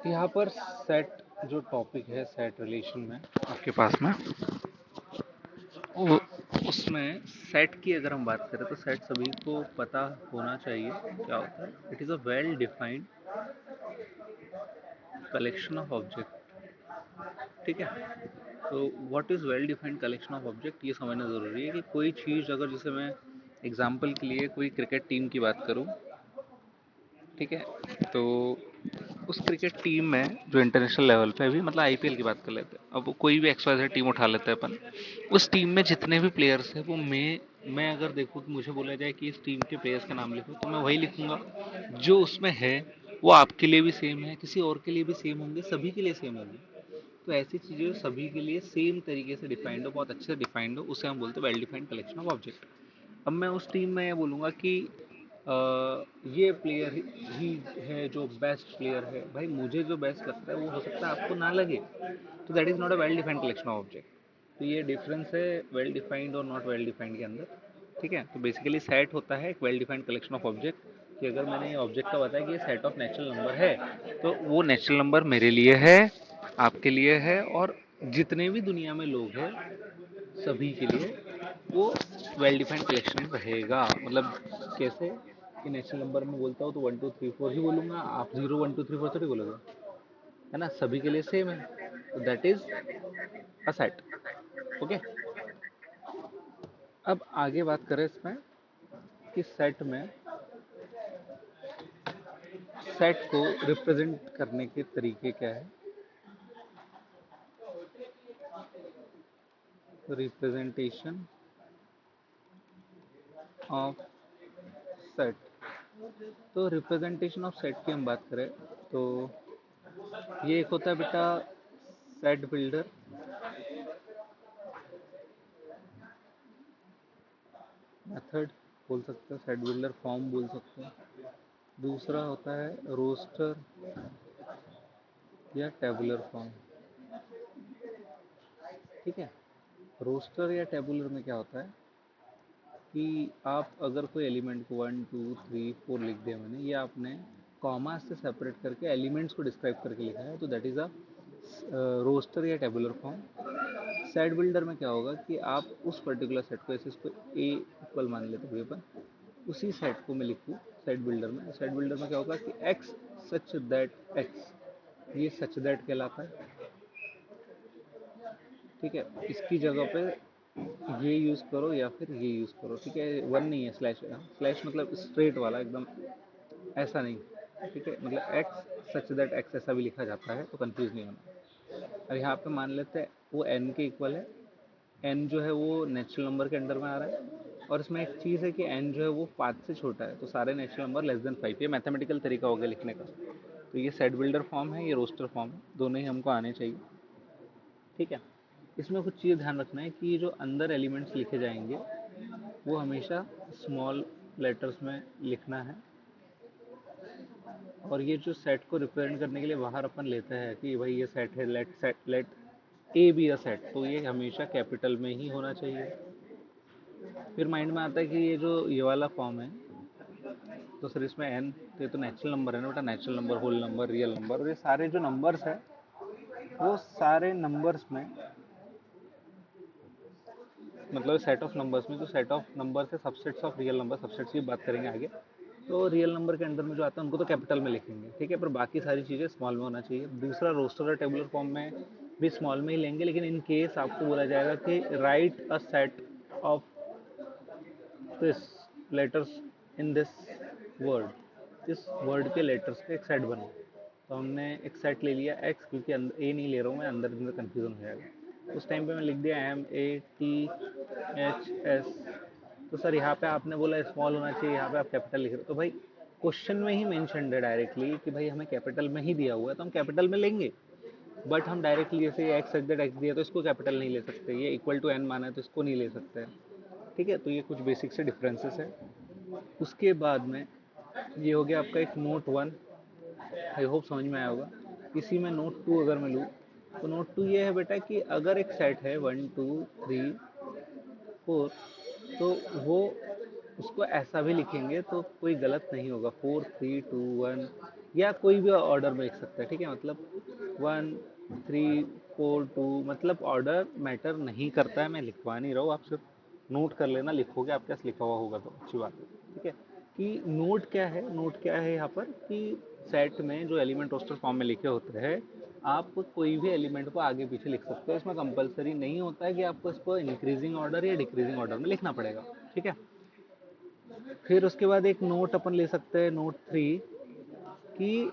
यहाँ पर सेट जो टॉपिक है, सेट रिलेशन में आपके पास में वो उसमें सेट की अगर हम बात करें तो सेट सभी को पता होना चाहिए क्या होता है। It is a well defined collection of object. ठीक है, तो what is well defined collection of object, ये समझना ज़रूरी है कि कोई चीज़ अगर, जैसे मैं एग्जाम्पल के लिए कोई क्रिकेट टीम की बात करूँ, ठीक है, तो उस क्रिकेट टीम में जो इंटरनेशनल लेवल पे भी, मतलब आईपीएल की बात कर लेते हैं, अब वो कोई भी XYZ टीम उठा लेते हैं अपन, उस टीम में जितने भी प्लेयर्स हैं वो मैं अगर देखूँ कि मुझे बोला जाए कि इस टीम के प्लेयर्स का नाम लिखो, तो मैं वही लिखूंगा जो उसमें है। वो आपके लिए भी सेम है, किसी और के लिए भी सेम होंगे, सभी के लिए सेम होंगे। तो ऐसी चीज़ें सभी के लिए सेम तरीके से डिफाइंड हो, बहुत अच्छे से डिफाइंड हो, उसे हम बोलते हैं well defined collection of object. अब मैं उस टीम में ये बोलूँगा कि ये प्लेयर ही है जो बेस्ट प्लेयर है, भाई मुझे जो बेस्ट लगता है वो हो सकता है आपको ना लगे, तो that is not a well defined collection of object. तो ये डिफरेंस है वेल डिफाइंड और नॉट वेल डिफाइंड के अंदर। ठीक है, तो बेसिकली सेट होता है एक well defined collection of object, कि अगर मैंने ये ऑब्जेक्ट का बताया कि ये सेट ऑफ नेचुरल नंबर है, तो वो नेचुरल नंबर मेरे लिए है, आपके लिए है, और जितने भी दुनिया में लोग हैं सभी के लिए वो वेल डिफाइंड कलेक्शन रहेगा। मतलब कैसे, कि नेचुरल नंबर में बोलता हूँ तो 1 2 3 4 ही बोलूंगा, आप 0 1 2 3 4 थोड़ी बोलोगे, है ना, सभी के लिए सेम है, तो that is a set. Okay, अब आगे बात करें इसमें कि सेट में सेट को रिप्रेजेंट करने के तरीके क्या है। रिप्रेजेंटेशन ऑफ सेट, तो रिप्रेजेंटेशन ऑफ सेट की हम बात करें तो ये एक होता है बेटा सेट बिल्डर मेथड बोल सकते हो, सेट बिल्डर फॉर्म बोल सकते हो। दूसरा होता है रोस्टर या टेबुलर फॉर्म। ठीक है, रोस्टर या टेबुलर में क्या होता है कि आप अगर कोई एलिमेंट को 1 2 3 4 लिख दिया मैंने, ये आपने कॉमा से सेपरेट करके एलिमेंट्स को डिस्क्राइब करके लिखा है, तो दैट इज़ अ रोस्टर या टेबुलर फॉर्म। सेट बिल्डर में क्या होगा कि आप उस पर्टिकुलर सेट को, ऐसे इसको ए इक्वल मान लेते हुए अपन, उसी सेट को मैं लिखूँ सेट बिल्डर में। सेट बिल्डर में क्या होगा कि एक्स सच दैट एक्स, ये सच दैट कहलाता है। ठीक है, इसकी जगह पे ये यूज़ करो या फिर ये यूज़ करो। ठीक है, वन नहीं है, स्लैश है। स्लैश मतलब स्ट्रेट वाला एकदम, ऐसा नहीं। ठीक है, मतलब एक्स सच दैट एक्स ऐसा भी लिखा जाता है, तो कंफ्यूज नहीं होना। और यहाँ पे मान लेते हैं वो एन के इक्वल है। एन जो है वो नेचुरल नंबर के अंडर में आ रहा है, और इसमें एक चीज़ है कि एन जो है वो 5 से छोटा है, तो सारे नेचुरल नंबर लेस देन 5। ये मैथमेटिकल तरीका हो गया लिखने का। तो ये सेट बिल्डर फॉर्म है, ये रोस्टर फॉर्म है, दोनों ही हमको आने चाहिए। ठीक है, इसमें कुछ चीज़ ध्यान रखना है कि जो अंदर एलिमेंट्स लिखे जाएंगे वो हमेशा स्मॉल लेटर्स में लिखना है। और ये जो सेट को रिप्रेजेंट करने के लिए बाहर अपन लेते हैं कि भाई ये सेट है, let A B a set, तो ये हमेशा कैपिटल में ही होना चाहिए। फिर माइंड में आता है कि ये जो ये वाला फॉर्म है, तो सर इसमें एन, तो ये तो नेचुरल नंबर है ना बेटा, natural number, whole number, real number, और ये सारे जो नंबर्स है वो सारे नंबर्स में, मतलब सेट ऑफ नंबर्स में, जो सेट ऑफ नंबर्स है subsets of real number, subsets की बात करेंगे आगे। तो रियल नंबर के अंदर में जो आता है उनको तो कैपिटल में लिखेंगे। ठीक है, पर बाकी सारी चीज़ें स्मॉल में होना चाहिए। दूसरा, रोस्टर और टेबुलर फॉर्म में भी स्मॉल में ही लेंगे, लेकिन इन केस आपको बोला जाएगा कि right a set of this letters in this word, इस वर्ड के लेटर्स का एक सेट बना। तो हमने एक सेट ले लिया एक्स, क्योंकि ए नहीं ले रहा हूँ मैं, अंदर अंदर कन्फ्यूजन हो जाएगा। उस टाइम पे मैं लिख दिया M A T H S. तो सर यहाँ पे आपने बोला स्मॉल होना चाहिए, यहाँ पे आप कैपिटल लिख रहे हो, तो भाई क्वेश्चन में ही मेंशन है डायरेक्टली कि भाई हमें कैपिटल में ही दिया हुआ है, तो हम कैपिटल में लेंगे। बट हम डायरेक्टली जैसे एक्स सच दैट एक्स दिया तो इसको कैपिटल नहीं ले सकते, ये इक्वल टू एन माना है तो इसको नहीं ले सकते। ठीक है, तो ये कुछ बेसिक से डिफरेंसेस है। उसके बाद में ये हो गया आपका एक नोट 1, आई होप समझ में आया होगा। इसी में नोट 2 अगर मैं लूँ, तो नोट 2 ये है बेटा कि अगर एक सेट है 1 2 3 4, तो वो उसको ऐसा भी लिखेंगे तो कोई गलत नहीं होगा, 4 3 2 1 या कोई भी ऑर्डर में लिख सकते हैं, ठीक है। मतलब 1 3 4 2, मतलब ऑर्डर मैटर नहीं करता है, मैं लिखवा नहीं रहा हूँ, आप सिर्फ नोट कर लेना, लिखोगे आपके पास लिखा हुआ होगा तो अच्छी बात है, ठीक है। कि नोट क्या है, नोट क्या है यहाँ पर कि सेट में जो एलिमेंट रोस्टर फॉर्म में लिखे होते हैं, आप कोई भी एलिमेंट को आगे पीछे लिख सकते हो, इसमें कंपलसरी नहीं होता है कि आपको इसको इंक्रीजिंग ऑर्डर या डिक्रीजिंग ऑर्डर में लिखना पड़ेगा, ठीक है। फिर उसके बाद एक नोट अपन ले सकते हैं, नोट 3, कि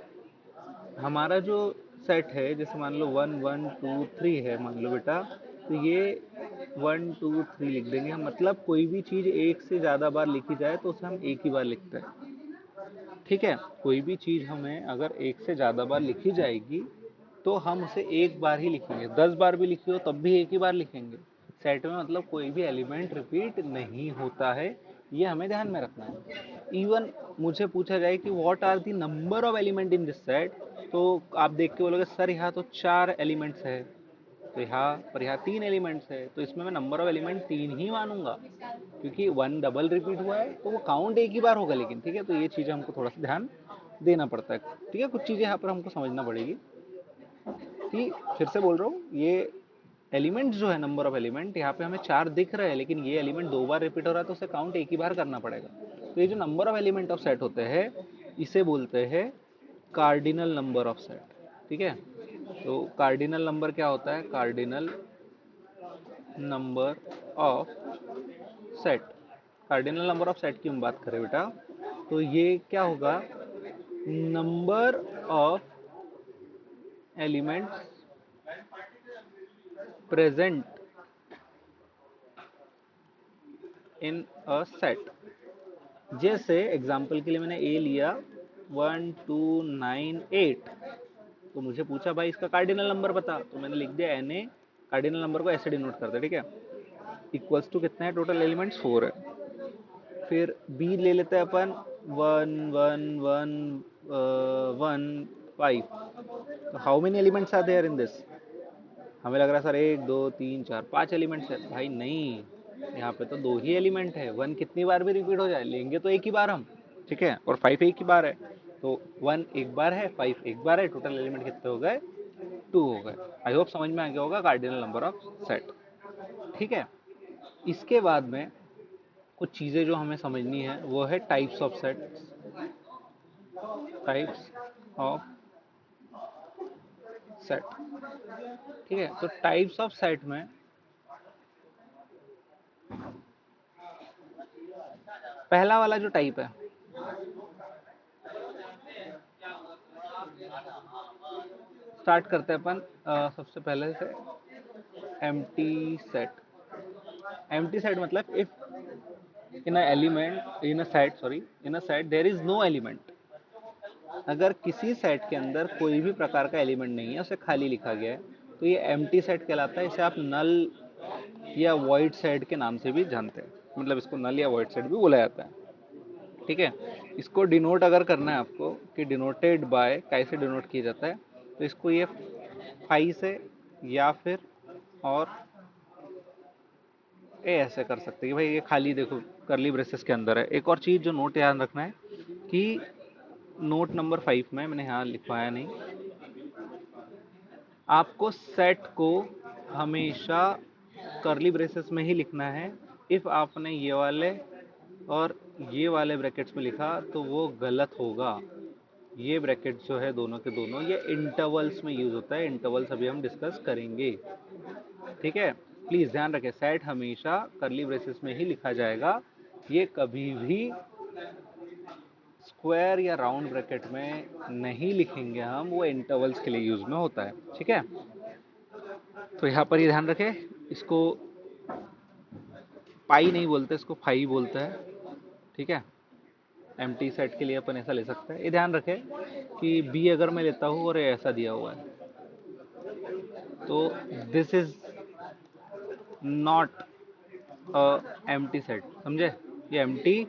हमारा जो सेट है, जैसे मान लो 1 1 2 3 है, मान लो बेटा, तो ये 1 2 3 लिख देंगे हम। मतलब कोई भी चीज़ एक से ज़्यादा बार लिखी जाए तो उसे हम एक ही बार लिखते हैं, ठीक है। कोई भी चीज़ हमें अगर एक से ज़्यादा बार लिखी जाएगी तो हम उसे एक बार ही लिखेंगे, 10 बार भी लिखी हो तब भी एक ही बार लिखेंगे। सेट में मतलब कोई भी एलिमेंट रिपीट नहीं होता है, ये हमें ध्यान में रखना है। इवन मुझे पूछा जाए कि what are the number of element in this set, तो आप देख के बोलोगे सर यहाँ तो 4 एलिमेंट्स है, तो यहाँ पर यहाँ 3 एलिमेंट्स है, तो इसमें मैं नंबर ऑफ एलिमेंट 3 ही मानूंगा, क्योंकि 1 डबल रिपीट हुआ है तो वो काउंट एक ही बार होगा, लेकिन ठीक है। तो ये चीज़ें हमको थोड़ा सा ध्यान देना पड़ता है, ठीक है। कुछ चीज़ें यहाँ पर हमको समझना पड़ेगी कि, फिर से बोल रहा हूँ, ये एलिमेंट जो है, नंबर ऑफ एलिमेंट यहाँ पे हमें 4 दिख रहे हैं, लेकिन ये एलिमेंट 2 बार रिपीट हो रहा है तो उसे काउंट एक ही बार करना पड़ेगा। तो ये जो number of element of set होते हैं, इसे बोलते हैं कार्डिनल नंबर ऑफ सेट, ठीक है। तो कार्डिनल नंबर क्या होता है, cardinal number of set, cardinal number of set की हम बात करें बेटा, तो ये क्या होगा, number of elements present in a set. जैसे एग्जाम्पल के लिए मैंने ए लिया 1 2 9 8, तो मुझे पूछा भाई इसका कार्डिनल नंबर बता, तो मैंने लिख दिया एन ए, कार्डिनल नंबर को ऐसे डिनोट करते हैं, ठीक है। इक्वल्स टू कितना है, टोटल एलिमेंट्स 4 है। फिर बी ले लेते हैं अपन 1 1 1 1 5, तो how many elements are there in this. हमें लग रहा है सर 1 2 3 4 5 एलिमेंट्स है, भाई नहीं, यहाँ पे तो 2 ही एलिमेंट है। 1 कितनी बार भी रिपीट हो जाए लेंगे तो एक ही बार हम, ठीक है। और 5 एक ही बार है, तो 1 एक बार है, 5 एक बार है, टोटल एलिमेंट कितने हो गए, 2 हो गए। आई होप समझ में आ गया होगा कार्डिनल नंबर ऑफ सेट, ठीक है। इसके बाद में कुछ चीज़ें जो हमें समझनी है वो है types of set, types of set, ठीक है। तो टाइप्स ऑफ सेट में पहला वाला जो टाइप है, स्टार्ट करते हैं अपन सबसे पहले से एम्प्टी सेट। एम्प्टी सेट मतलब if in a element in a set, sorry, in a set there is no element. अगर किसी सेट के अंदर कोई भी प्रकार का एलिमेंट नहीं है, उसे खाली लिखा गया है, तो ये एम्प्टी सेट कहलाता है। इसे आप नल या वॉइड सेट के नाम से भी जानते हैं, मतलब इसको नल या वॉइड सेट भी बोला जाता है, ठीक है। इसको डिनोट अगर करना है आपको कि डिनोटेड बाय कैसे डिनोट किया जाता है, तो इसको ये फाई से या फिर और ए ऐसे कर सकते हैं कि भाई ये खाली देखो करली ब्रेसेस के अंदर है। एक और चीज़ जो नोट याद रखना है कि नोट नंबर 5 में मैंने यहाँ लिखवाया नहीं, आपको सेट को हमेशा करली ब्रेसेस में ही लिखना है। इफ आपने ये वाले और ये वाले ब्रैकेट्स में लिखा तो वो गलत होगा। ये ब्रैकेट जो है दोनों के दोनों, ये इंटरवल्स में यूज होता है, इंटरवल्स अभी हम डिस्कस करेंगे, ठीक है। प्लीज ध्यान रखें, सेट हमेशा करली ब्रेसेस में ही लिखा जाएगा, ये कभी भी स्क्वायर या राउंड ब्रैकेट में नहीं लिखेंगे हम, वो इंटरवल्स के लिए यूज में होता है, ठीक है। तो यहाँ पर ये ध्यान रखें, इसको पाई नहीं बोलते, इसको फाई बोलते हैं, ठीक है। एम्प्टी सेट के लिए अपन ऐसा ले सकते हैं। ये ध्यान रखें कि बी अगर मैं लेता हूँ और ऐसा दिया हुआ है, तो this is not a empty set, समझे। ये एम्प्टी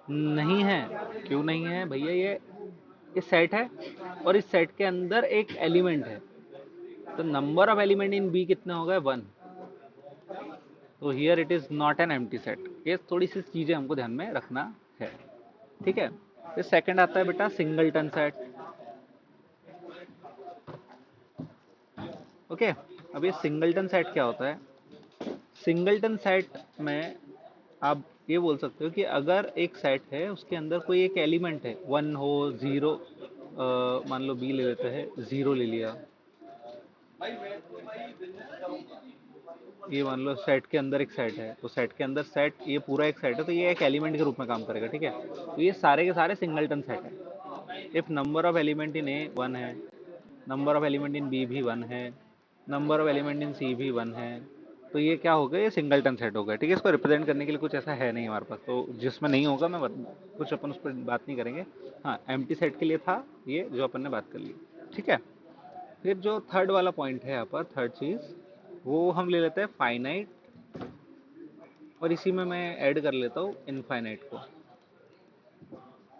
नहीं है। क्यों नहीं है भैया, ये सेट है और इस सेट के अंदर एक एलिमेंट है, तो number of element in B कितने हो गए, 1, तो here it is not an empty set. ये थोड़ी सी चीजें हमको ध्यान में रखना है, ठीक है। फिर सेकंड आता है बेटा सिंगलटन सेट। ओके। अब ये सिंगलटन सेट क्या होता है? सिंगलटन सेट में आप ये बोल सकते हो कि अगर एक सेट है उसके अंदर कोई एक एलिमेंट है, वन हो, जीरो, मान लो बी ले लेते हैं, जीरो ले लिया, ये मान लो सेट के अंदर एक सेट है, तो सेट के अंदर सेट, ये पूरा एक सेट है, तो ये एक एलिमेंट के रूप में काम करेगा, ठीक है। तो ये सारे के सारे सिंगलटन सेट है। If number of element in A one है, number of element in B भी वन है, number of element in C भी वन है, तो ये क्या हो गया? ये सिंगलटन सेट हो गया, ठीक है। इसको रिप्रेजेंट करने के लिए कुछ ऐसा है नहीं हमारे पास, तो जिसमें नहीं होगा मैं कुछ अपन उस पर बात नहीं करेंगे। हाँ, एम्प्टी सेट के लिए था ये जो अपन ने बात कर ली, ठीक है। फिर जो थर्ड वाला पॉइंट है यहाँ पर, थर्ड चीज, वो हम ले लेते हैं फाइनाइट, और इसी में मैं ऐड कर लेता हूँ इनफाइनाइट को,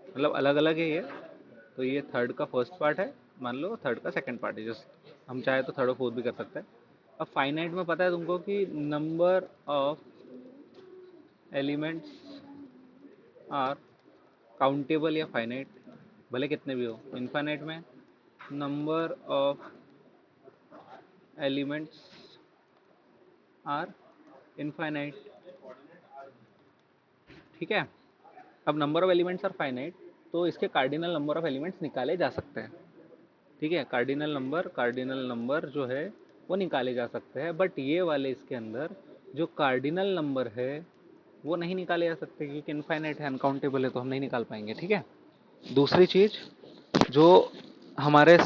मतलब अलग अलग है ये। तो ये थर्ड का फर्स्ट पार्ट है, मान लो थर्ड का सेकंड पार्ट है, जस्ट हम चाहे तो थर्ड और फोर्थ भी कर सकते हैं। अब फाइनाइट में पता है तुमको कि number of elements are countable या फाइनाइट, भले कितने भी हो। इनफाइनाइट में number of elements are infinite, ठीक है। अब number of elements are finite, तो इसके कार्डिनल नंबर ऑफ एलिमेंट्स निकाले जा सकते हैं, ठीक है। कार्डिनल नंबर जो है वो निकाले जा सकते हैं, बट ये वाले इसके अंदर जो कार्डिनल नंबर है वो नहीं निकाले जा सकते, क्योंकि इनफाइनाइट है, अनकाउंटेबल है, तो हम नहीं निकाल पाएंगे, ठीक है। दूसरी चीज, जो हमारे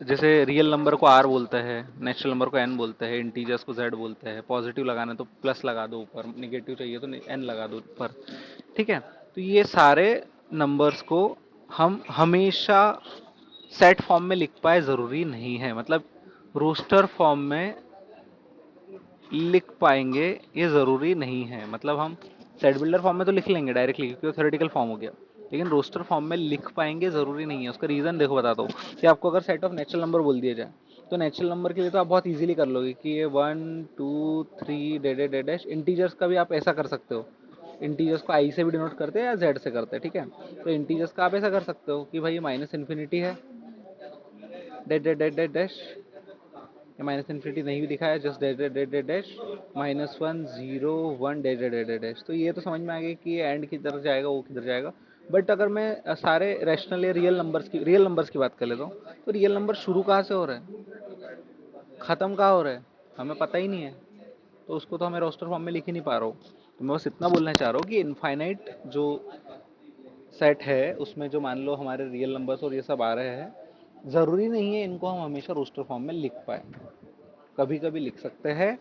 जैसे रियल नंबर को आर बोलते हैं, नेचुरल नंबर को एन बोलते हैं, इंटीजर्स को जेड बोलते हैं, पॉजिटिव लगाना है तो प्लस लगा दो ऊपर, निगेटिव चाहिए तो एन लगा दो ऊपर, ठीक है। तो ये सारे नंबर्स को हम हमेशा सेट फॉर्म में लिख पाए जरूरी नहीं है, मतलब रोस्टर फॉर्म में लिख पाएंगे ये जरूरी नहीं है। मतलब हम सेट बिल्डर फॉर्म में तो लिख लेंगे डायरेक्टली, क्योंकि वो थ्योरेटिकल फॉर्म हो गया, लेकिन रोस्टर फॉर्म में लिख पाएंगे जरूरी नहीं है। उसका रीजन देखो, बताता हूँ कि आपको अगर सेट ऑफ नेचुरल नंबर बोल दिया जाए, तो नेचुरल नंबर के लिए तो आप बहुत इजीली कर लोगे कि ये 1 2 3 डे डे डैश। इंटीजर्स का भी आप ऐसा कर सकते हो, इंटीजर्स को आई से भी डिनोट करते हैं या जेड से करते हैं, ठीक है। तो इंटीजर्स का आप ऐसा कर सकते हो कि भाई माइनस इन्फिनिटी है, day day day day dash, ये माइनस इन्फिनिटी नहीं भी दिखा है, just day day day day dash, -1 0 1 day day day day dash. तो ये तो समझ में आ गया कि ये एंड किधर जाएगा, वो किधर जाएगा। बट अगर मैं सारे रैशनल या रियल नंबर्स की बात कर लेता हूँ, तो रियल नंबर शुरू कहाँ से हो रहा है, खत्म कहाँ हो रहा है, हमें पता ही नहीं है, तो उसको तो हमें रोस्टर फॉर्म में लिख ही नहीं पा रहा हूँ। तो मैं बस इतना बोलना चाह रहा हूँ कि इनफाइनाइट जो सेट है उसमें जो मान लो हमारे रियल नंबर्स और ये सब आ रहे हैं, ज़रूरी नहीं है इनको हम हमेशा रोस्टर फॉर्म में लिख पाए। कभी कभी लिख सकते हैं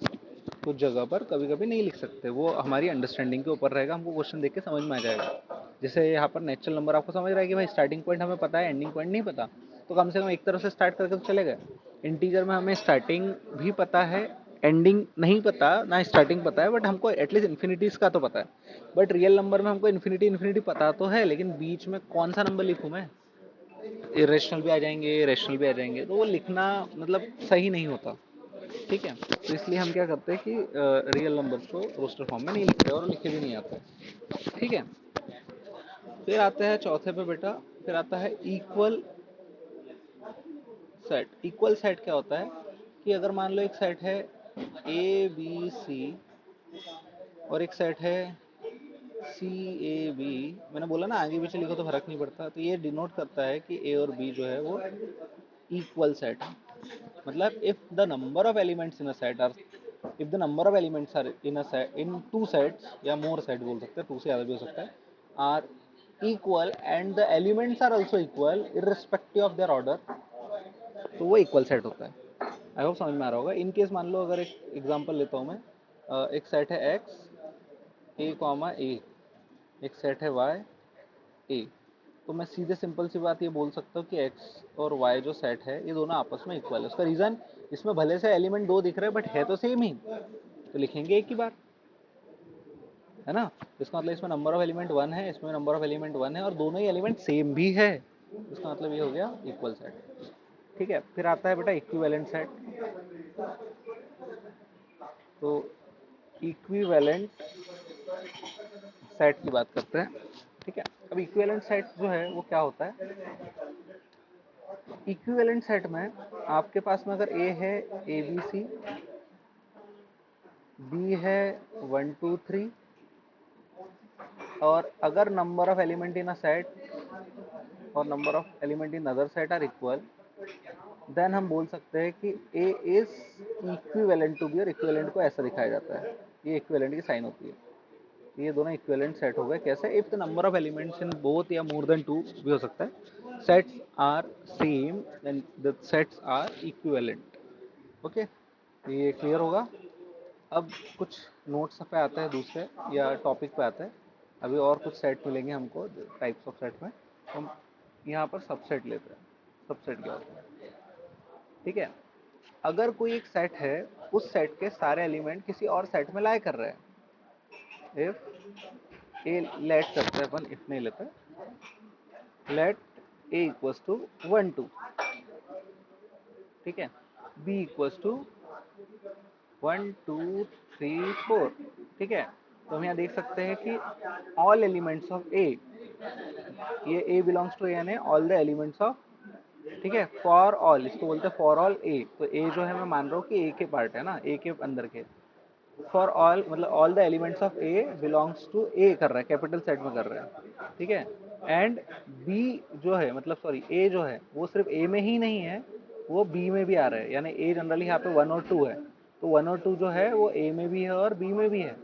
कुछ जगह पर, कभी कभी नहीं लिख सकते, वो हमारी अंडरस्टैंडिंग के ऊपर रहेगा, हमको क्वेश्चन देख के समझ में आ जाएगा। जैसे यहाँ पर नेचुरल नंबर आपको समझ रहा है कि भाई स्टार्टिंग पॉइंट हमें पता है, एंडिंग पॉइंट नहीं पता, तो कम से कम एक तरफ से स्टार्ट करके तो चले गए। इंटीजर में हमें स्टार्टिंग भी पता है, एंडिंग नहीं पता ना, स्टार्टिंग पता है, बट हमको एटलीस्ट इन्फिनिटीज का तो पता है। बट रियल नंबर में हमको इन्फिनिटी इन्फिनिटी पता तो है, लेकिन बीच में कौन सा नंबर लिखूं मैं, इरेशनल भी आ जाएंगे, रेशनल भी आ जाएंगे, तो वो लिखना मतलब सही नहीं होता, ठीक है। तो इसलिए हम क्या करते हैं कि रियल नंबर्स को रोस्टर फॉर्म में नहीं लिखते और लिखे भी नहीं आते, ठीक है। फिर आता है चौथे पे बेटा, फिर आता है इक्वल सेट। इक्वल सेट क्या होता है कि अगर मान लो एक सेट है ए बी सी और एक सेट है सी ए बी, मैंने बोला ना आगे पीछे लिखो तो फर्क नहीं पड़ता, तो ये डिनोट करता है कि ए और बी जो है वो इक्वल सेट है। मतलब if the number of elements in a set are, if the number of elements are in a set, in two sets या मोर सेट बोल सकते हैं, टू से ज़्यादा भी हो सकता है, are equal and the elements are also equal irrespective of their order, तो वो इक्वल सेट होता है। आई होप समझ में आ रहा होगा। इन केस मान लो अगर एक एग्जांपल लेता हूँ मैं, एक सेट है एक्स ए कॉमा ए, एक सेट है वाई ए, तो मैं सीधे सिंपल सी बात ये बोल सकता हूँ कि एक्स और वाई जो सेट है ये दोनों आपस में इक्वल है। उसका रीज़न, इसमें भले से एलिमेंट दो दिख रहे हैं बट है तो सेम ही, तो लिखेंगे एक ही बार, है ना। इसका मतलब इसमें नंबर ऑफ एलिमेंट वन है, इसमें नंबर ऑफ एलिमेंट वन है, और दोनों ही एलिमेंट सेम भी है, इसका मतलब ये हो गया इक्वल सेट, ठीक है। फिर आता है बेटा इक्विवेलेंट सेट। तो इक्विवेलेंट सेट की बात करते हैं, ठीक है। अब इक्विवेलेंट सेट जो है वो क्या होता है, इक्विवेलेंट सेट में आपके पास में अगर ए है ए बी सी, बी है 1 2 3, और अगर number of element in a set और number of element in other set are equal, then हम बोल सकते हैं कि A is equivalent to B, और इक्विवेलेंट को ऐसा दिखाया जाता है, ये इक्विवेलेंट की साइन होती है। ये दोनों इक्विवेलेंट सेट हो गए। कैसे? If the number of elements in both या मोर देन 2 भी हो सकता है, sets are same and the sets are equivalent. Okay, ये क्लियर होगा। अब कुछ नोट्स पे आते हैं दूसरे या टॉपिक पे आते हैं। अभी और कुछ सेट मिलेंगे हमको टाइप्स ऑफ सेट में। हम यहाँ पर सबसेट लेते हैं। सबसेट क्या होता है? ठीक है, अगर कोई एक सेट है, उस सेट के सारे एलिमेंट किसी और सेट में लाई कर रहे हैं। इफ ए लेट करते हैं अपन, इफ नहीं लेते, लेट ए इक्वल्स टू 1 2, ठीक है, बी इक्वल्स टू 1 2 3 4, ठीक है। तो हम यहाँ देख सकते हैं कि ऑल एलिमेंट्स ऑफ ए, ये ए बिलोंग्स टू यानी ऑल द एलिमेंट्स ऑफ, ठीक है, फॉर ऑल, इसको बोलते हैं फॉर ऑल ए। तो ए जो है मैं मान रहा हूँ कि ए के पार्ट है ना, ए के अंदर के। फॉर ऑल मतलब all the elements of A belongs to A कर रहा है, कैपिटल सेट में कर रहा है, ठीक है। एंड बी जो है, मतलब सॉरी ए जो है, वो सिर्फ ए में ही नहीं है, वो बी में भी आ रहा है। यानी ए जनरली यहाँ पे 1 और 2 है, तो 1 और 2 जो है वो ए में भी है और बी में भी है।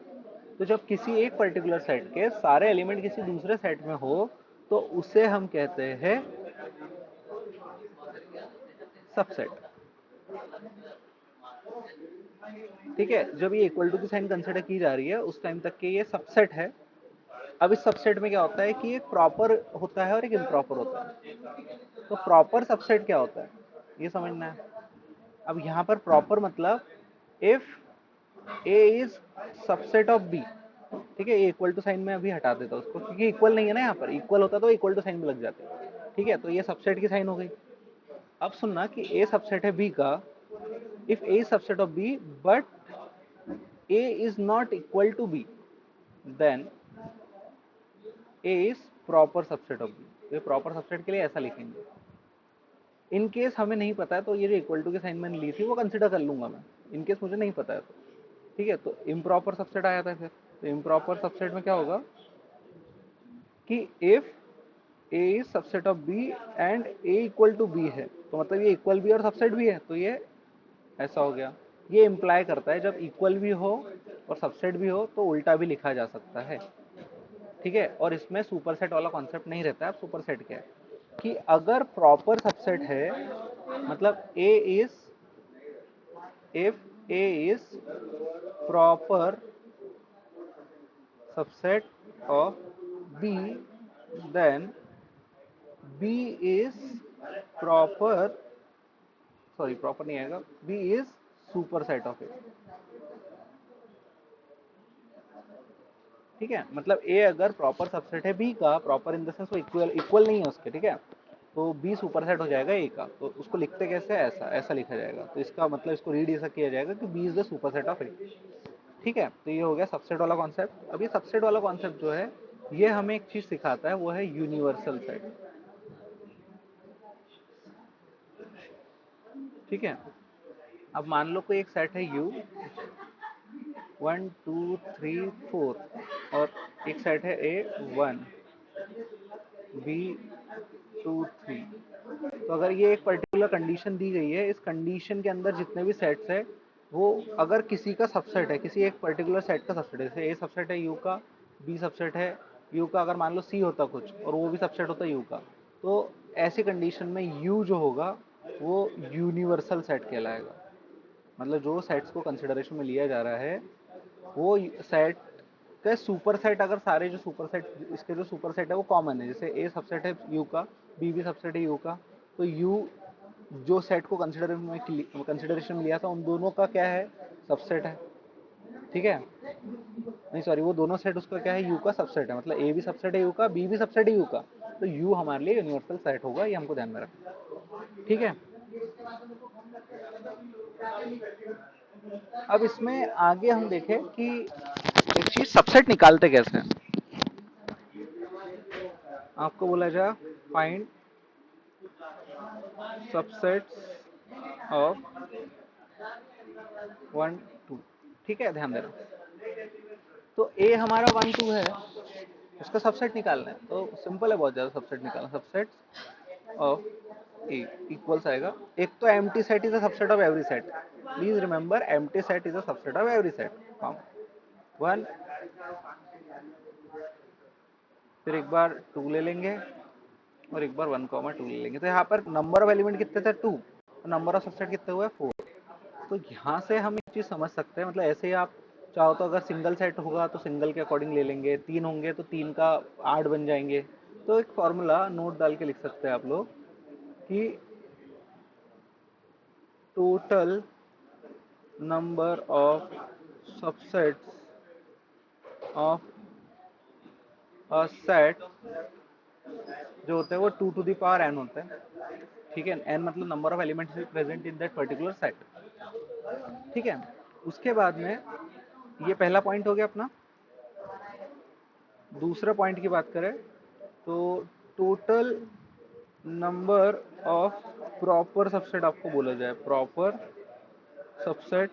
तो जब किसी एक पर्टिकुलर सेट के सारे एलिमेंट किसी दूसरे सेट में हो, तो उसे हम कहते हैं सबसेट। ठीक है, जब ये इक्वल टू की साइन कंसिडर की जा रही है उस टाइम तक के ये सबसेट है। अब इस सबसेट में क्या होता है कि एक प्रॉपर होता है और एक इम्प्रॉपर होता है। तो प्रॉपर सबसेट क्या होता है ये समझना है। अब यहाँ पर प्रॉपर मतलब if A is subset of B, ठीक है, ये इक्वल टू साइन में अभी हटा देता उसको, क्योंकि इक्वल नहीं है ना, यहाँ पर इक्वल होता तो इक्वल टू साइन में लग जाते, ठीक है। तो ये सबसेट की साइन हो गई। अब सुनना कि ए सबसेट है बी का, if A subset of B but A is not equal to B, then A is proper subset of B. तो ये प्रॉपर सबसेट के लिए ऐसा लिखेंगे। इन केस हमें नहीं पता है तो ये जो इक्वल टू की साइन मैंने ली थी वो कंसिडर कर लूंगा मैं, इन केस मुझे नहीं पता है तो, ठीक है। तो इम्प्रॉपर सबसेट आया था फिर, तो इम्प्रॉपर सबसेट में क्या होगा कि if A is subset of B and A equal to B है, तो मतलब ये इक्वल भी और सबसेट भी है, तो ये ऐसा हो गया। ये इम्प्लाई करता है जब इक्वल भी हो और सबसेट भी हो तो उल्टा भी लिखा जा सकता है, ठीक है। और इसमें सुपरसेट वाला कॉन्सेप्ट नहीं रहता है। सुपरसेट क्या है कि अगर प्रॉपर सबसेट है, मतलब A is, if A is proper subset of B, then B is proper, sorry proper नहीं आएगा, B is superset of A, ठीक है। मतलब ए अगर प्रॉपर सबसेट है बी का, प्रॉपर इन द सेंस वो इक्वल नहीं है उसके, ठीक है, तो बी सुपरसेट हो जाएगा ए का। तो उसको लिखते कैसे, ऐसा ऐसा लिखा जाएगा। तो इसका मतलब इसको रीड ऐसा किया जाएगा कि B is the superset of A, ठीक है। तो ये हो गया सबसेट वाला कॉन्सेप्ट। अब ये सबसेट वाला कॉन्सेप्ट जो है ये हमें एक चीज सिखाता है, वो है यूनिवर्सल सेट, ठीक है। अब मान लो कोई एक सेट है U 1 2 3 4, और एक सेट है A 1 B 2 3। तो अगर ये एक पर्टिकुलर कंडीशन दी गई है, इस कंडीशन के अंदर जितने भी सेट्स है वो अगर किसी का सबसेट है, किसी एक पर्टिकुलर सेट का सबसेट है, जैसे ए सबसेट है यू का, बी सबसेट है यू का, अगर मान लो सी होता कुछ और वो भी सबसेट होता यू का, तो ऐसी कंडीशन में यू जो होगा वो यूनिवर्सल सेट कहलाएगा। मतलब जो सेट्स को कंसिडरेशन में लिया जा रहा है वो सेट का सुपर सेट, अगर सारे जो सुपर सेट इसके जो सुपर सेट है वो कॉमन है, जैसे ए सबसेट है यू का, बी भी सबसेट है यू का, तो यू जो सेट को कंसिडरेशन में लिया था उन दोनों का क्या है, सबसेट है, ठीक है। नहीं सॉरी, वो दोनों सेट उसका क्या है, यू का सबसेट है। मतलब ए भी सबसेट है यू का, बी भी सबसेट है यू का, तो यू हमारे लिए यूनिवर्सल सेट होगा, ये हमको ध्यान में रखना, ठीक है। अब इसमें आगे हम देखें कि एक चीज सबसेट निकालते कैसे हैं। आपको बोला जा फाइंड सबसेट्स ऑफ 1 2। ठीक है, ध्यान देना। तो ए हमारा 1 2 है, उसका सबसेट निकालना है, तो सिंपल है बहुत ज़्यादा सबसेट निकालना। सबसेट ऑफ ए इक्वल्स आएगा, एक तो empty set is a subset of every set. Please remember, empty set is a subset of every set. One, फिर एक बार 2 ले लेंगे और एक बार 1 2 ले लेंगे। तो यहाँ पर नंबर ऑफ एलिमेंट कितने थे 2, नंबर ऑफ सबसेट कितने हुए 4। तो यहाँ से हम एक चीज समझ सकते हैं, मतलब ऐसे ही आप चाहो तो अगर सिंगल सेट होगा तो सिंगल के अकॉर्डिंग ले लेंगे, 3 होंगे तो 3 का 8 बन जाएंगे। तो एक फॉर्मूला नोट डाल के लिख सकते हैं आप लोग कि total number of subsets of a set जो होते हैं वो 2 टू द पावर n होते हैं। ठीक है, n मतलब number of elements present in that particular set. ठीक है, उसके बाद में ये पहला पॉइंट हो गया अपना। दूसरा पॉइंट की बात करें तो total number of proper subset आपको बोला जाए, proper subset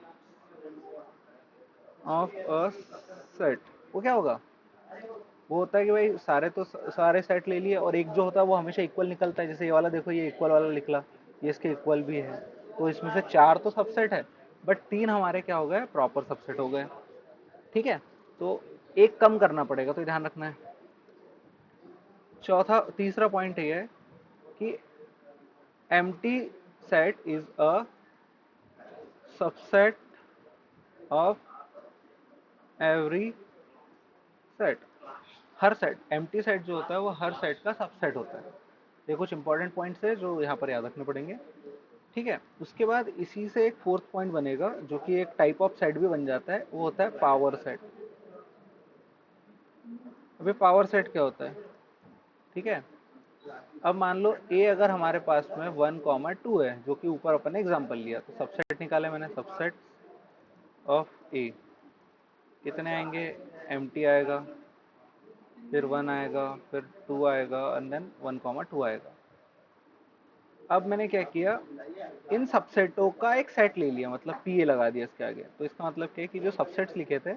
of a set. वो क्या होगा, वो होता है कि भाई सारे तो सारे सेट ले लिए और एक जो होता है वो हमेशा इक्वल निकलता है। जैसे ये वाला देखो, ये इक्वल वाला निकला, ये इसके इक्वल भी है, तो इसमें से 4 तो सबसेट है, बट 3 हमारे क्या हो गए, प्रॉपर सबसेट हो गए। ठीक है, तो एक कम करना पड़ेगा, तो ध्यान रखना है। तीसरा पॉइंट ये है कि empty set is a subset of every set। Her set, empty set जो होता है वो हर सेट का सबसेट होता है। ये कुछ इंपॉर्टेंट पॉइंट्स है जो यहाँ पर याद रखने पड़ेंगे। ठीक है, उसके बाद इसी से एक फोर्थ पॉइंट बनेगा जो कि एक टाइप ऑफ सेट भी बन जाता है, वो होता है पावर सेट। अभी पावर सेट क्या होता है, ठीक है। अब मान लो ए अगर हमारे पास में 1 2 है, जो कि ऊपर अपन ने एग्जाम्पल लिया, तो सबसेट निकाले मैंने, सबसेट ऑफ ए कितने आएंगे, एम्प्टी आएगा, फिर 1 आएगा, फिर 2 आएगा, एंड देन 1 2 आएगा। अब मैंने क्या किया, इन सबसेटों का एक सेट ले लिया, मतलब पी ए लगा दिया इसके आगे। तो इसका मतलब क्या है कि जो सबसेट्स लिखे थे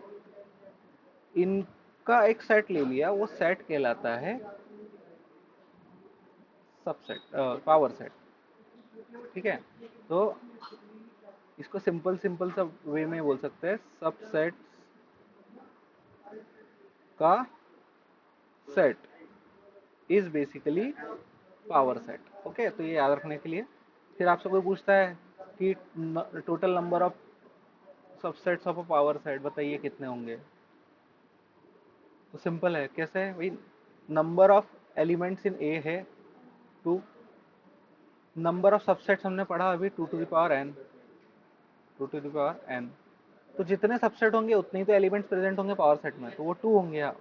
इनका एक सेट ले लिया, वो सेट कहलाता है सबसेट, पावर सेट। ठीक है, तो इसको सिंपल सिंपल सा वे में बोल सकते हैं, सबसेट का set is basically power set. Okay, तो ये याद रखने के लिए। फिर आपसे कोई पूछता है कि total number of subsets of a power set बताइए कितने होंगे, तो सिंपल है, कैसे भाई, number of elements in A है 2, नंबर ऑफ सबसेट्स हमने पढ़ा अभी 2 to the power n, 2 to the power n। तो जितने सबसेट होंगे उतने ही तो एलिमेंट्स प्रेजेंट होंगे पावर सेट में, तो वो 2 होंगे,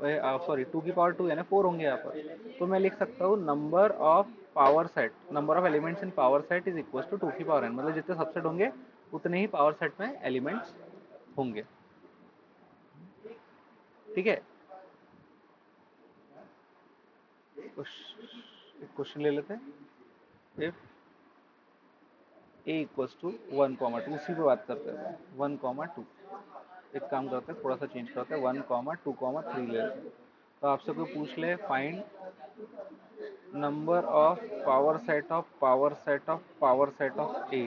सॉरी 2 की पावर 2 यानी 4 होंगे यहाँ पर। तो मैं लिख सकता हूँ number of power set, number of elements in power set is equal to 2 की पावर n, मतलब जितने सबसेट होंगे उतने ही पावर सेट में एलिमेंट्स होंगे। ठीक है, एक क्वेश्चन ले लेते हैं। इफ ए इक्वल्स टू 1 2, उसी पे बात करते हैं, 1 2। एक काम करते हैं, थोड़ा सा चेंज करते हैं, 1 2 3 ले लेते हैं। तो आपसे कोई पूछ ले, find number of power set of power set of power set of A.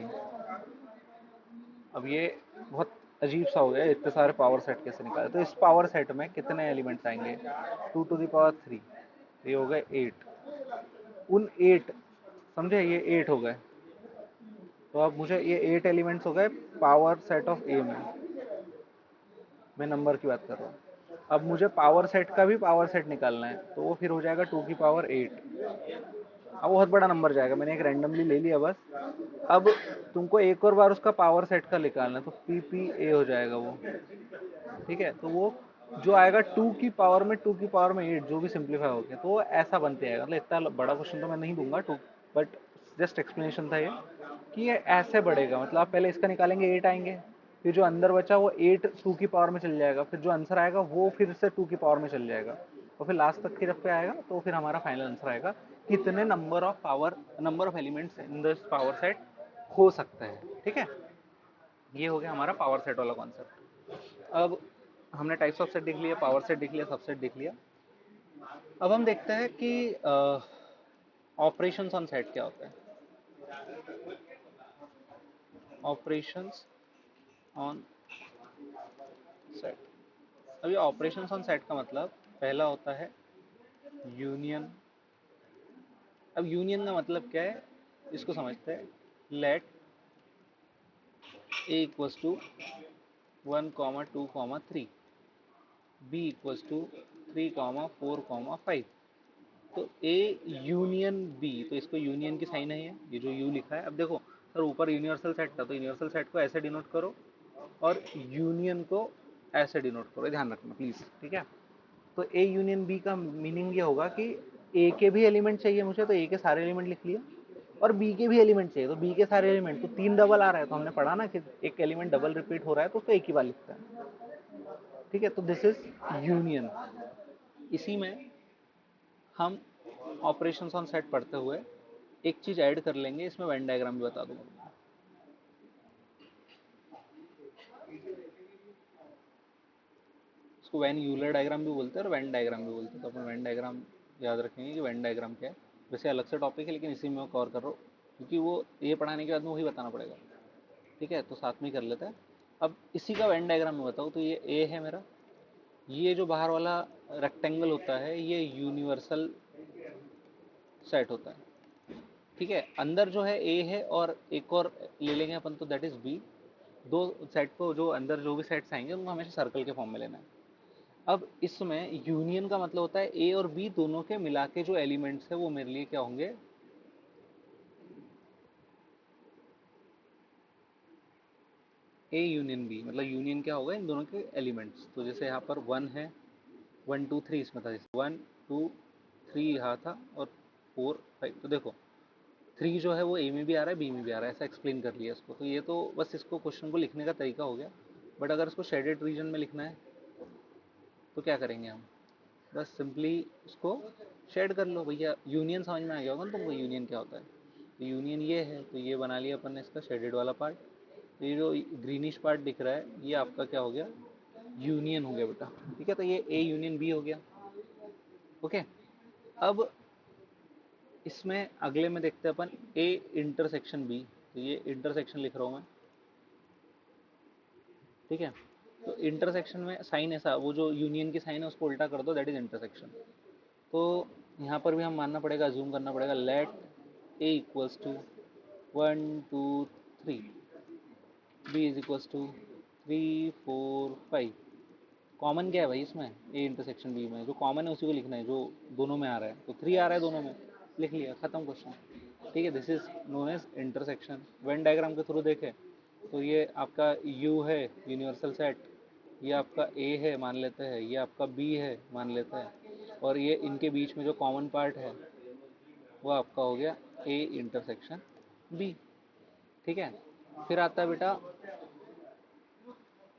अब ये बहुत अजीब सा हो गया, इतने सारे पावर सेट कैसे निकाले। तो इस पावर सेट में कितने एलिमेंट्स आएंगे, 2 टू द पावर 3, ये हो गए 8। उन 8, समझे, ये 8 हो गए। तो अब मुझे ये 8 एलिमेंट्स हो गए पावर सेट ऑफ ए में, मैं नंबर की बात कर रहा हूँ। अब मुझे पावर सेट का भी पावर सेट निकालना है, तो वो फिर हो जाएगा 2 की पावर 8। अब बहुत बड़ा नंबर जाएगा, मैंने एक रैंडमली ले लिया बस। अब तुमको एक और बार उसका पावर सेट का निकालना है, तो पी पी ए हो जाएगा वो। ठीक है, तो वो जो आएगा 2 की पावर में 2 की पावर में 8, जो भी सिंप्लीफाई हो गया, तो वो ऐसा बनते आएगा। मतलब इतना बड़ा क्वेश्चन तो मैं नहीं दूंगा टू, बट जस्ट एक्सप्लेनेशन था ये कि ये ऐसे बढ़ेगा। मतलब आप पहले इसका निकालेंगे, 8 आएंगे, फिर जो अंदर बचा वो 8 2 की पावर में चल जाएगा, फिर जो आंसर आएगा वो फिर से 2 की पावर में चल जाएगा, और फिर लास्ट तक के जब पे आएगा तो फिर हमारा फाइनल आंसर आएगा कितने number of elements in this power set हो सकते हैं। ठीक है, ये हो गया हमारा पावर सेट वाला कॉन्सेप्ट। अब हमने टाइप्स ऑफ सेट देख लिया, पावर सेट देख लिया, सबसेट देख लिया। अब हम देखते हैं कि ऑपरेशंस ऑन सेट क्या होता है। Operations on set. अब ये ऑपरेशंस ऑन सेट का मतलब पहला होता है यूनियन। अब यूनियन का मतलब क्या है, इसको समझते हैं। Let A equals to 1,2,3, B equals to 3,4,5। तो ए यूनियन बी, तो इसको यूनियन की साइन है ये जो यू लिखा है। अब देखो सर, ऊपर यूनिवर्सल सेट था, तो यूनिवर्सल सेट को ऐसे डिनोट करो और यूनियन को ऐसे डिनोट करो, ध्यान रखना प्लीज। ठीक है, तो ए यूनियन बी का मीनिंग ये होगा कि ए के भी एलिमेंट चाहिए मुझे, तो ए के सारे एलिमेंट लिख लिया, और बी के भी एलिमेंट चाहिए तो बी के सारे एलिमेंट। तो 3 डबल आ रहा है, तो हमने पढ़ा ना कि एक एलिमेंट डबल रिपीट हो रहा है तो उसको एक ही बार लिखता है। ठीक है, तो दिस इज यूनियन। इसी में हम ऑपरेशंस ऑन सेट पढ़ते हुए एक चीज ऐड कर लेंगे, इसमें वेन डायग्राम भी बता दूंगा। इसको वेन यूलर डायग्राम भी बोलते हैं और वेन डायग्राम भी बोलते हैं। तो अपन वेन डायग्राम याद रखेंगे कि वेन डायग्राम क्या है। वैसे अलग से टॉपिक है, लेकिन इसी में मैं कवर कर रहा हूँ क्योंकि वो ये पढ़ाने के बाद में वही बताना पड़ेगा। ठीक है, तो साथ में कर लेते हैं। अब इसी का वेन डायग्राम में बताऊँ तो ये ए है मेरा, ये जो बाहर वाला रेक्टेंगल होता है ये यूनिवर्सल सेट होता है। ठीक है, अंदर जो है ए है और एक और ले लेंगे अपन, तो दैट इज बी। दो सेट को, जो अंदर जो भी सेट्स आएंगे उनको हमेशा सर्कल के फॉर्म में लेना है। अब इसमें यूनियन का मतलब होता है ए और बी दोनों के मिला के जो एलिमेंट्स है वो मेरे लिए क्या होंगे, ए यूनियन बी। मतलब यूनियन क्या होगा, इन दोनों के एलिमेंट्स। तो जैसे यहाँ पर 1 है, 1 2 3 इसमें था, जैसे 1 2 3 यहाँ था और 4 5। तो देखो 3 जो है वो ए में भी आ रहा है, बी में भी आ रहा है, ऐसा एक्सप्लेन कर लिया इसको। तो ये तो बस इसको क्वेश्चन को लिखने का तरीका हो गया। बट अगर इसको शेडेड रीजन में लिखना है तो क्या करेंगे हम, बस सिंपली उसको शेड कर लो भैया। यूनियन समझ में आ गया होगा ना तुमको, यूनियन क्या होता है। तो यूनियन ये है, तो ये बना लिया अपन ने इसका शेडेड वाला पार्ट। तो ये जो ग्रीनिश पार्ट दिख रहा है ये आपका क्या हो गया, यूनियन हो गया बेटा। ठीक है, तो ये ए यूनियन बी हो गया। ओके, अब इसमें अगले में देखते हैं अपन ए इंटरसेक्शन बी। तो ये इंटरसेक्शन लिख रहा हूँ मैं। ठीक है, तो इंटरसेक्शन में साइन ऐसा, वो जो यूनियन की साइन है उसको उल्टा कर दो, दैट इज इंटरसेक्शन। तो यहाँ पर भी हम मानना पड़ेगा, जूम करना पड़ेगा, let A equals to 1 2 3, B is equals to 3 4 5। Common क्या है भाई इसमें, ए इंटरसेक्शन बी में जो कॉमन है उसी को लिखना है, जो दोनों में आ रहा है। तो 3 आ रहा है दोनों में, लिख लिया, खत्म क्वेश्चन। ठीक है, this is known as intersection. Venn diagram के थ्रू देखें तो ये आपका यू है यूनिवर्सल सेट, ये आपका ए है मान लेते हैं, ये आपका बी है मान लेते हैं, और ये इनके बीच में जो कॉमन पार्ट है वो आपका हो गया ए इंटरसेक्शन बी। ठीक है, फिर आता है बेटा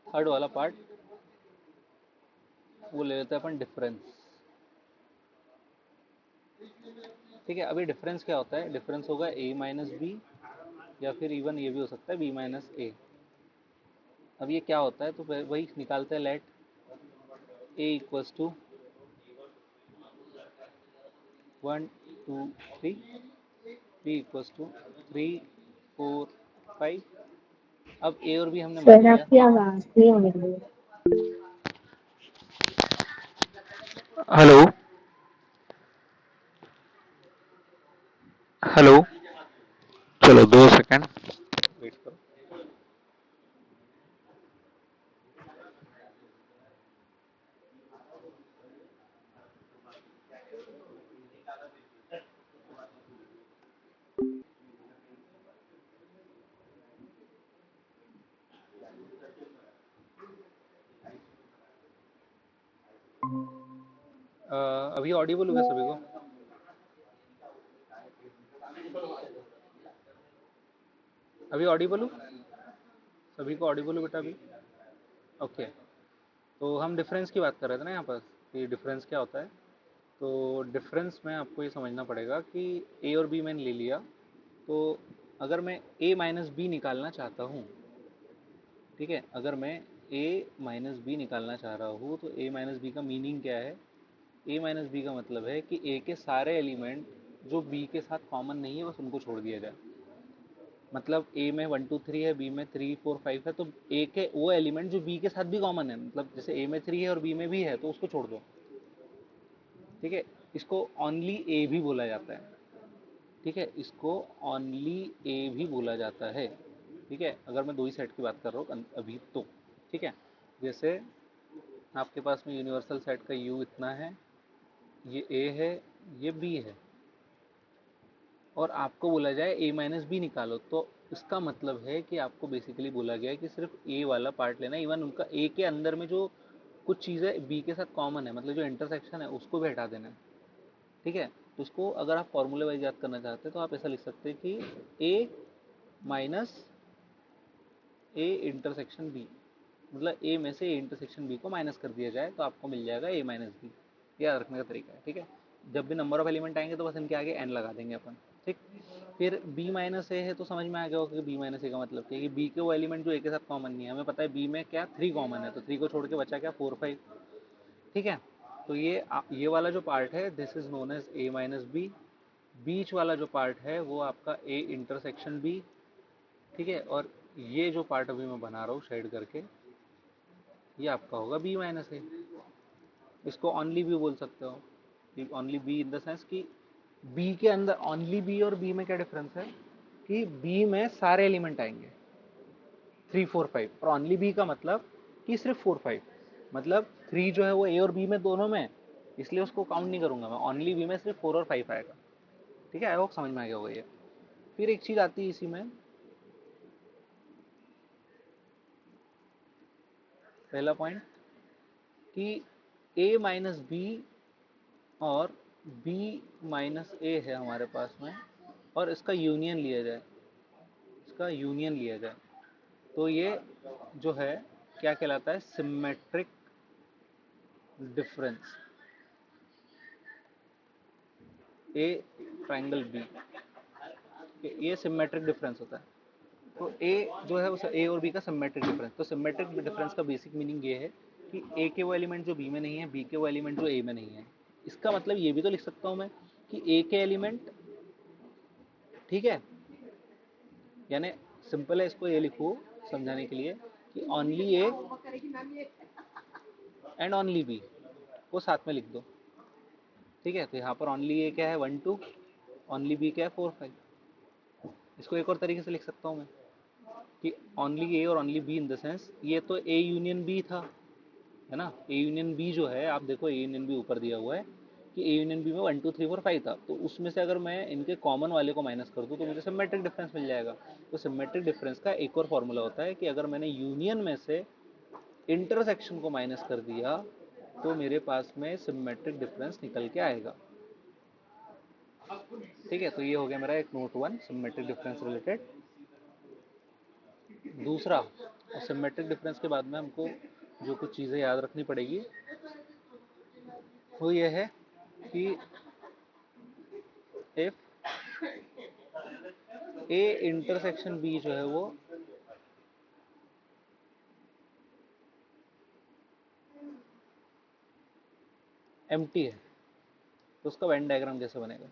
थर्ड वाला पार्ट, वो ले लेते हैं अपन डिफरेंस। ठीक है, अभी डिफरेंस क्या होता है, डिफरेंस होगा ए माइनस बी, या फिर इवन ये भी हो सकता है बी माइनस ए। अब ये क्या होता है, तो वही निकालते हैं, let A equals to 1 2 3, B equals to 3 4 5। अब ए और बी हमने मान सर लिया। आपकी आवाज नहीं आ रही है। हेलो, हेलो, चलो 2 सेकंड वेट करो। अभी ऑडिबल हो गया सभी को, अभी ऑडिबल हो, सभी को ऑडिबल हो बेटा अभी। ओके, तो हम डिफरेंस की बात कर रहे थे ना यहाँ पर, कि डिफरेंस क्या होता है। तो डिफरेंस में आपको ये समझना पड़ेगा कि ए और बी मैंने ले लिया, तो अगर मैं ए माइनस बी निकालना चाहता हूँ, ठीक है, अगर मैं ए माइनस बी निकालना चाह रहा हूँ तो ए माइनस बी का मीनिंग क्या है? ए माइनस बी का मतलब है कि ए के सारे एलिमेंट जो बी के साथ कॉमन नहीं है बस उनको छोड़ दिया जाए। मतलब ए में 1 2 3 है, बी में 3 4 5 है, तो ए के वो एलिमेंट जो बी के साथ भी कॉमन है, मतलब जैसे ए में 3 है और बी में भी है तो उसको छोड़ दो। ठीक है, इसको ओनली ए भी बोला जाता है। ठीक है, इसको ओनली ए भी बोला जाता है। ठीक है, अगर मैं दो ही सेट की बात कर रहा हूँ अभी तो। ठीक है, जैसे आपके पास में यूनिवर्सल सेट का यू इतना है, ये ए है, ये बी है, और आपको बोला जाए ए माइनस बी निकालो, तो इसका मतलब है कि आपको बेसिकली बोला गया है कि सिर्फ ए वाला पार्ट लेना है। इवन उनका ए के अंदर में जो कुछ चीज़ें बी के साथ कॉमन है, मतलब जो इंटरसेक्शन है, उसको भी हटा देना है। ठीक है, तो उसको अगर आप फॉर्मूले वाइज याद करना चाहते हैं तो आप ऐसा लिख सकते हैं कि ए माइनस ए इंटरसेक्शन बी, मतलब ए में से ए इंटरसेक्शन बी को माइनस कर दिया जाए तो आपको मिल जाएगा ए माइनस बी। याद रखने का तरीका है। ठीक है, जब भी नंबर ऑफ एलिमेंट आएंगे तो बस इनके आगे एन लगा देंगे अपन। ठीक, फिर बी माइनस ए है तो समझ में आ गया होगा कि बी माइनस ए का मतलब क्या है, कि बी के वो एलिमेंट जो ए के साथ कॉमन नहीं है। हमें पता है बी में क्या 3 कॉमन है, तो 3 को छोड़ के बचा क्या 4 5। ठीक है, तो ये वाला जो पार्ट है this is known as A minus B. बीच वाला जो पार्ट है वो आपका ए इंटरसेक्शन बी। ठीक है, और ये जो पार्ट अभी मैं बना रहा हूँ शेड करके, ये आपका होगा बी माइनस ए। इसको ऑनली बी बोल सकते हो। Only be in the sense कि बी के अंदर ऑनली बी और बी में क्या डिफरेंस है कि बी में सारे एलिमेंट आएंगे 3 4 5, और ऑनली बी का मतलब कि सिर्फ 4 5। मतलब 3 जो है वो ए और बी में दोनों में, इसलिए उसको काउंट नहीं करूंगा मैं। ऑनली बी में सिर्फ 4 और 5 आएगा। ठीक है, आई होप समझ में आ गया होगा ये। फिर एक चीज आती है इसी में, पहला पॉइंट कि ए माइनस बी और बी माइनस ए है हमारे पास में, और इसका यूनियन लिया जाए, इसका यूनियन लिया जाए तो ये जो है क्या कहलाता है? Symmetric difference. A triangle B, ये सिमेट्रिक डिफरेंस होता है। तो ए जो है उसे ए और बी का सिमेट्रिक डिफरेंस। तो सिमेट्रिक डिफरेंस का बेसिक मीनिंग ये है कि ए के वो एलिमेंट जो बी में नहीं है, बी के वो एलिमेंट जो ए में नहीं है। इसका मतलब ये भी तो लिख सकता हूँ मैं कि ए के एलिमेंट, ठीक है, यानी सिंपल है, इसको ये लिखो समझाने के लिए कि only A and only B को साथ में लिख दो। ठीक है, तो यहाँ पर ओनली ए क्या है 1 2, ओनली बी क्या है 4 5। इसको एक और तरीके से लिख सकता हूँ मैं कि ओनली ए और only be in the sense, ये तो ए यूनियन बी था, है ना। ए यूनियन बी जो है, आप देखो ए यूनियन बी ऊपर दिया हुआ है कि ए यूनियन बी में 1 2 3 4 5 था, तो उसमें से अगर मैं इनके कॉमन वाले को माइनस कर दूं तो मुझे सिमेट्रिक डिफरेंस मिल जाएगा। तो सिमेट्रिक डिफरेंस का एक और फॉर्मूला होता है कि अगर मैंने यूनियन में से इंटरसेक्शन को माइनस कर दिया तो मेरे पास में सिमेट्रिक डिफरेंस निकल के आएगा। ठीक है, तो ये हो गया मेरा एक नोट 1 सिमेट्रिक डिफरेंस रिलेटेड। दूसरा, और सिमेट्रिक डिफरेंस के बाद में हमको जो कुछ चीज़ें याद रखनी पड़ेगी वो ये है कि इफ ए इंटरसेक्शन बी जो है वो एम्प्टी है तो उसका वेन डायग्राम कैसे बनेगा?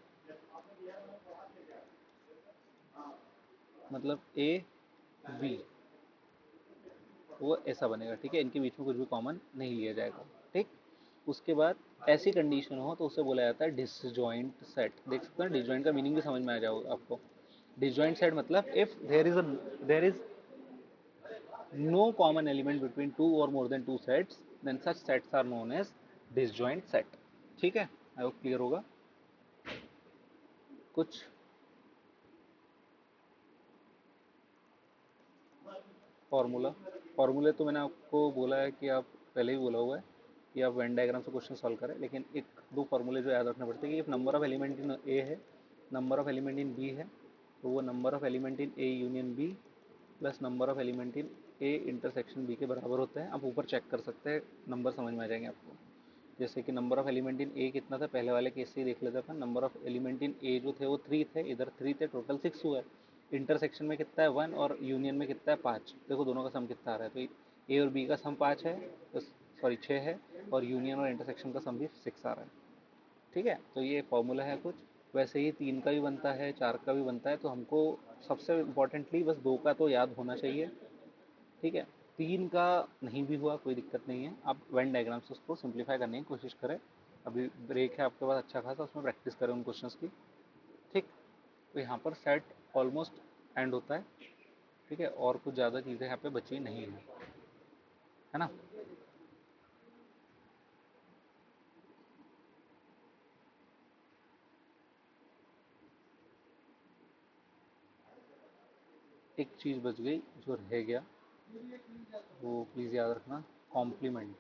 मतलब ए बी वो ऐसा बनेगा। ठीक है, इनके बीच में कुछ भी कॉमन नहीं लिया जाएगा। ठीक, उसके बाद ऐसी कंडीशन हो तो उसे बोला जाता है डिसजॉइंट सेट। देख सकते हैं डिसजॉइंट का मीनिंग भी समझ में आ जाएगा आपको। डिसजॉइंट सेट मतलब if there is no common element between two or more than two sets, then such sets are known as disjoint set। ठीक है, आई होप क्लियर होगा। कुछ फॉर्मूला, फॉर्मूले तो मैंने आपको बोला है कि आप पहले ही बोला हुआ है कि आप वेन डायग्राम से क्वेश्चन सॉल्व करें, लेकिन एक दो फॉर्मूले जो याद रखने पड़ते हैं कि if number of element in A है, number of element in B है, तो वो number of element in A union B plus number of element in A intersection B के बराबर होते हैं। आप ऊपर चेक कर सकते हैं, नंबर समझ में आ जाएंगे आपको। जैसे कि नंबर ऑफ एलिमेंट इन ए कितना था, पहले वाले केस से ही देख लेते अपन। नंबर ऑफ एलिमेंट इन ए जो थे वो 3 थे, इधर 3 थे, टोटल 6 हुआ है। इंटरसेक्शन में कितना है 1, और यूनियन में कितना है 5। देखो दोनों का सम कितना आ रहा है, तो ए और बी का सम 5 है, तो सॉरी 6 है, और यूनियन और इंटरसेक्शन का सम भी 6 आ रहा है। ठीक है, तो ये फॉर्मूला है कुछ। वैसे ही 3 का भी बनता है, 4 का भी बनता है, तो हमको सबसे इम्पोर्टेंटली बस 2 का तो याद होना चाहिए। ठीक है, 3 का नहीं भी हुआ कोई दिक्कत नहीं है, आप वेन डायग्राम से उसको सिंप्लीफाई करने की कोशिश करें। अभी ब्रेक है आपके पास अच्छा खासा, उसमें प्रैक्टिस करें उन क्वेश्चंस की। ठीक, तो यहाँ पर सेट ऑलमोस्ट एंड होता है। ठीक है, और कुछ ज़्यादा चीज़ें यहाँ पे बची नहीं है ना। एक चीज़ बच गई, जो रह गया वो प्लीज़ याद रखना। Complement,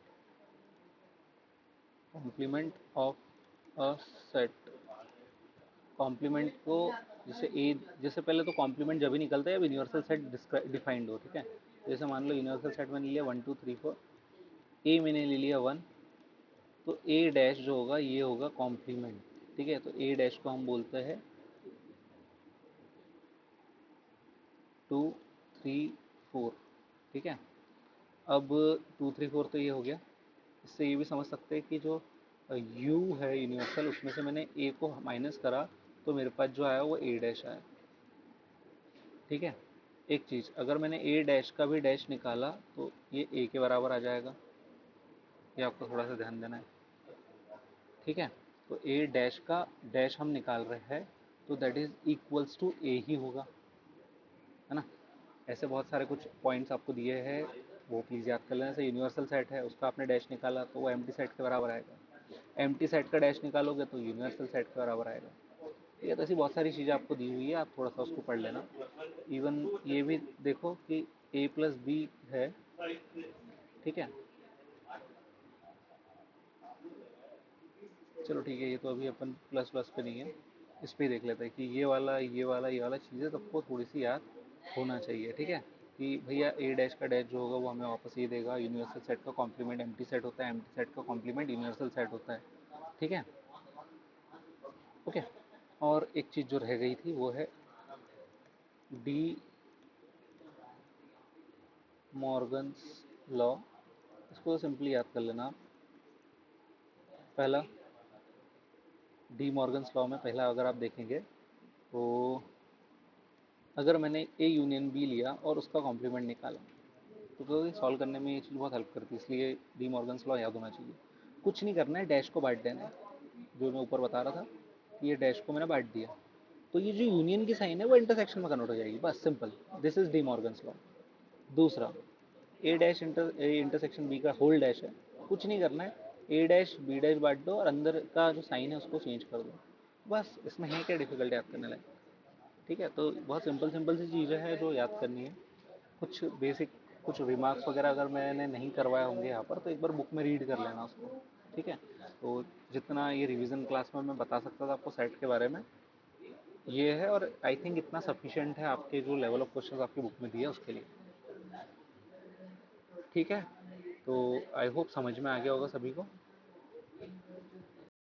complement of a set. Complement को, जैसे ए, जैसे पहले तो कॉम्प्लीमेंट जब ही निकलता है जब यूनिवर्सल सेट डिफाइंड हो। ठीक है, जैसे मान लो यूनिवर्सल सेट मैंने लिया 1 2 3 4, ए मैंने ले लिया 1, तो ए डैश जो होगा ये होगा कॉम्प्लीमेंट। ठीक है, तो ए डैश को हम बोलते हैं 2 3 4। ठीक है, अब 2 3 4 तो ये हो गया। इससे ये भी समझ सकते हैं कि जो u है यूनिवर्सल, उसमें से मैंने a को माइनस करा, तो मेरे पास जो आया वो a डैश आया। ठीक है, एक चीज़, अगर मैंने a डैश का भी डैश निकाला तो ये a के बराबर आ जाएगा, ये आपको थोड़ा सा ध्यान देना है। ठीक है, तो a डैश का डैश हम निकाल रहे हैं, तो that is equals to a ही होगा, है ना। ऐसे बहुत सारे कुछ पॉइंट्स आपको दिए हैं, वो प्लीज़ याद कर लेना। जैसे यूनिवर्सल सेट है, उसका आपने डैश निकाला तो वो एम्प्टी सेट के बराबर आएगा। एम्प्टी सेट का डैश निकालोगे तो यूनिवर्सल सेट के बराबर आएगा। ये तो ऐसी बहुत सारी चीज़ें आपको दी हुई है, आप थोड़ा सा उसको पढ़ लेना। इवन ये भी देखो कि a प्लस बी है। ठीक है, चलो ठीक है, ये तो अभी अपन प्लस प्लस पे नहीं है, इस पे ही देख लेते हैं कि ये वाला चीज़ें सबको थोड़ी सी याद होना चाहिए। ठीक है, कि भैया ए डैश का डैश जो होगा वो हमें वापस ये देगा, यूनिवर्सल सेट का कॉम्प्लीमेंट एम्प्टी सेट होता है, एम्प्टी सेट का कॉम्प्लीमेंट यूनिवर्सल सेट होता है। ठीक है, ओके। और एक चीज़ जो रह गई थी वो है डी मॉर्गन्स लॉ। इसको सिंपली याद कर लेना आप। पहला, डी मॉर्गन्स लॉ में पहला अगर आप देखेंगे तो, अगर मैंने ए यूनियन बी लिया और उसका कॉम्प्लीमेंट निकाला, तो सॉल्व करने में ये चीज़ बहुत हेल्प करती है, इसलिए डी मॉर्गन्स लॉ याद होना चाहिए। कुछ नहीं करना है, डैश को बांट देना है, जो मैं ऊपर बता रहा था कि ये डैश को मैंने बांट दिया, तो ये जो यूनियन की साइन है वो इंटरसेक्शन में कन्वर्ट हो जाएगी, बस simple. This is D Morgan's law. दूसरा, ए डैश इंटरसेक्शन बी का होल डैश है, कुछ नहीं करना है, ए डैश बी डैश बांट दो और अंदर का जो साइन है उसको चेंज कर दो, बस। इसमें है क्या डिफिकल्ट याद करने लायक। ठीक है, तो बहुत सिंपल सिंपल सी चीज़ें हैं जो याद करनी है। कुछ बेसिक, कुछ रिमार्क्स वगैरह अगर मैंने नहीं करवाए होंगे यहाँ पर, तो एक बार बुक में रीड कर लेना उसको। ठीक है, तो जितना ये रिवीजन क्लास में मैं बता सकता था आपको सेट के बारे में, ये है। और आई थिंक इतना सफिशिएंट है आपके जो लेवल ऑफ क्वेश्चंस आपकी बुक में दिया उसके लिए। ठीक है, तो आई होप समझ में आ गया होगा सभी को।